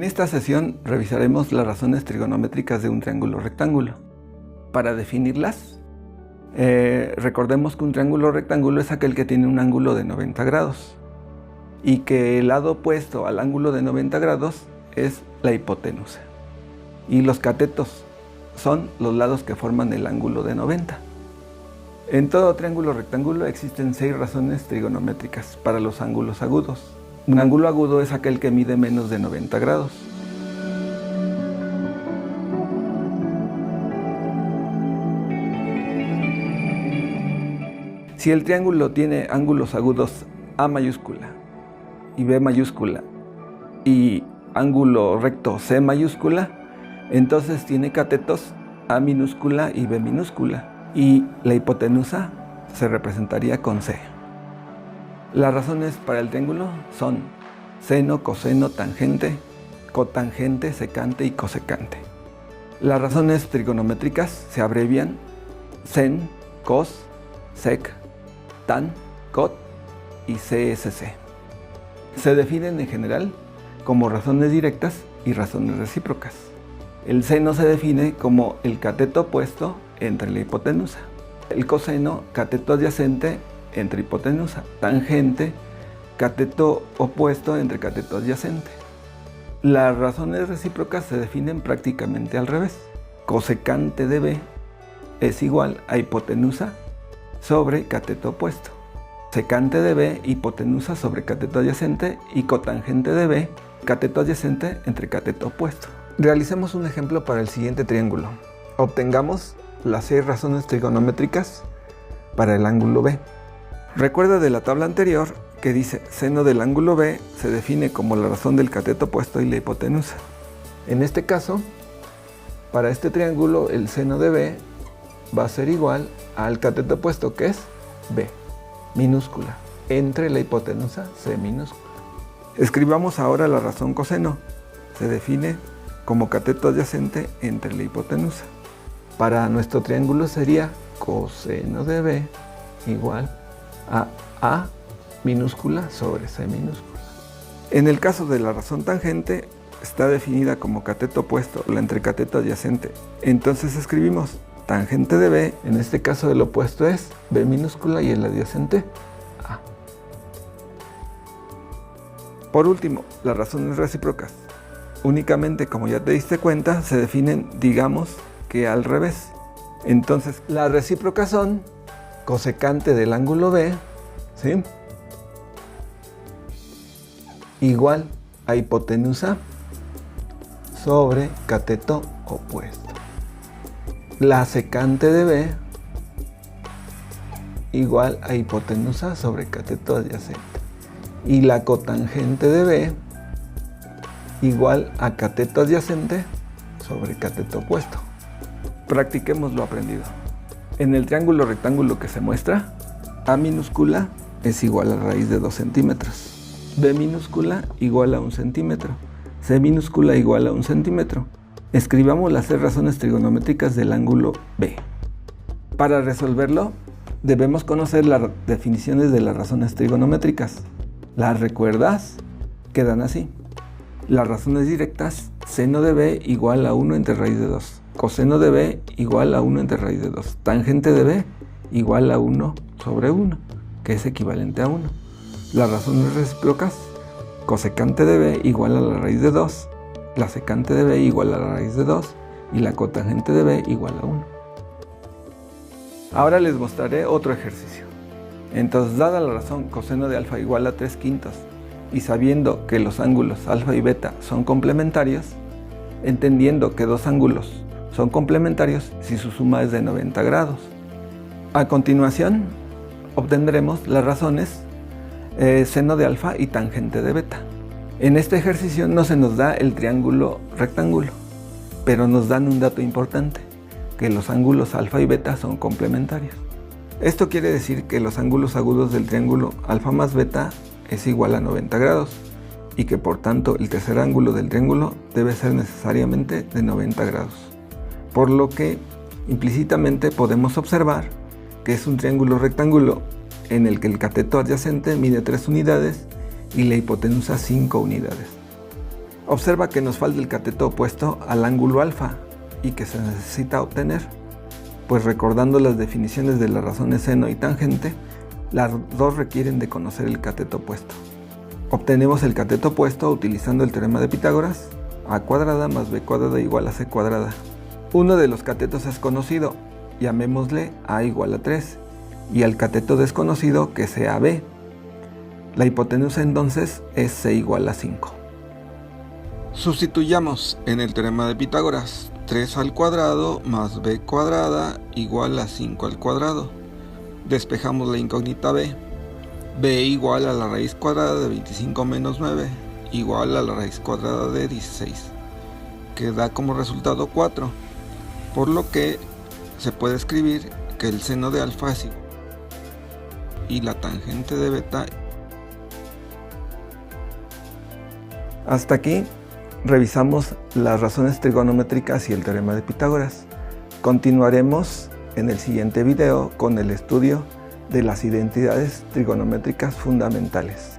esta sesión revisaremos las razones trigonométricas de un triángulo rectángulo. Para definirlas, recordemos que un triángulo rectángulo es aquel que tiene un ángulo de 90 grados y que el lado opuesto al ángulo de 90 grados es la hipotenusa. Y los catetos son los lados que forman el ángulo de 90. En todo triángulo rectángulo existen 6 razones trigonométricas para los ángulos agudos. Un ángulo agudo es aquel que mide menos de 90 grados. Si el triángulo tiene ángulos agudos A mayúscula y B mayúscula y ángulo recto C mayúscula, entonces tiene catetos A minúscula y B minúscula, y la hipotenusa se representaría con C. Las razones para el triángulo son seno, coseno, tangente, cotangente, secante y cosecante. Las razones trigonométricas se abrevian sen, cos, sec, tan, cot y CSC. Se definen en general como razones directas y razones recíprocas. El seno se define como el cateto opuesto entre la hipotenusa. El coseno, cateto adyacente entre hipotenusa. Tangente, cateto opuesto entre cateto adyacente. Las razones recíprocas se definen prácticamente al revés. Cosecante de B es igual a hipotenusa sobre cateto opuesto. Secante de B, hipotenusa sobre cateto adyacente, y cotangente de B, cateto adyacente entre cateto opuesto. Realicemos un ejemplo para el siguiente triángulo. Obtengamos las 6 razones trigonométricas para el ángulo B. Recuerda de la tabla anterior que dice seno del ángulo B se define como la razón del cateto opuesto y la hipotenusa. En este caso, para este triángulo, el seno de B va a ser igual al cateto opuesto, que es B minúscula, entre la hipotenusa C minúscula. Escribamos ahora la razón coseno. Se define como cateto adyacente entre la hipotenusa. Para nuestro triángulo sería coseno de B igual a minúscula sobre C minúscula. En el caso de la razón tangente, está definida como cateto opuesto entre cateto adyacente. Entonces escribimos tangente de B, en este caso el opuesto es B minúscula y el adyacente A. Por último, las razones recíprocas. Únicamente, como ya te diste cuenta, se definen, digamos, que al revés. Entonces, las recíprocas son cosecante del ángulo B, ¿sí?, igual a hipotenusa sobre cateto opuesto. La secante de B igual a hipotenusa sobre cateto adyacente. Y la cotangente de B igual a cateto adyacente sobre cateto opuesto. Practiquemos lo aprendido. En el triángulo rectángulo que se muestra, A minúscula es igual a raíz de 2 centímetros. B minúscula igual a 1 centímetro. C minúscula igual a 1 centímetro. Escribamos las 6 razones trigonométricas del ángulo B. Para resolverlo, debemos conocer las definiciones de las razones trigonométricas. ¿Las recuerdas? Quedan así. Las razones directas, seno de B igual a 1 entre raíz de 2. Coseno de B igual a 1 entre raíz de 2. Tangente de B igual a 1 sobre 1, que es equivalente a 1. Las razones recíprocas, cosecante de B igual a la raíz de 2. La secante de B igual a la raíz de 2 y la cotangente de B igual a 1. Ahora les mostraré otro ejercicio. Entonces, dada la razón coseno de alfa igual a 3/5 y sabiendo que los ángulos alfa y beta son complementarios, entendiendo que dos ángulos son complementarios si su suma es de 90 grados. A continuación, obtendremos las razones seno de alfa y tangente de beta. En este ejercicio no se nos da el triángulo rectángulo, pero nos dan un dato importante, que los ángulos alfa y beta son complementarios. Esto quiere decir que los ángulos agudos del triángulo alfa más beta es igual a 90 grados y que por tanto el tercer ángulo del triángulo debe ser necesariamente de 90 grados. Por lo que implícitamente podemos observar que es un triángulo rectángulo en el que el cateto adyacente mide 3 unidades y la hipotenusa 5 unidades. Observa que nos falta el cateto opuesto al ángulo alfa y que se necesita obtener, pues recordando las definiciones de las razones seno y tangente, las dos requieren de conocer el cateto opuesto. Obtenemos el cateto opuesto utilizando el teorema de Pitágoras: a cuadrada más b cuadrada igual a c cuadrada. Uno de los catetos es conocido, llamémosle a igual a 3, y al cateto desconocido que sea b. La hipotenusa entonces es c igual a 5. Sustituyamos en el teorema de Pitágoras: 3 al cuadrado más b cuadrada igual a 5 al cuadrado. Despejamos la incógnita b. b igual a la raíz cuadrada de 25 menos 9 igual a la raíz cuadrada de 16, que da como resultado 4, por lo que se puede escribir que el seno de alfa es igual y la tangente de beta. Hasta aquí revisamos las razones trigonométricas y el teorema de Pitágoras. Continuaremos en el siguiente video con el estudio de las identidades trigonométricas fundamentales.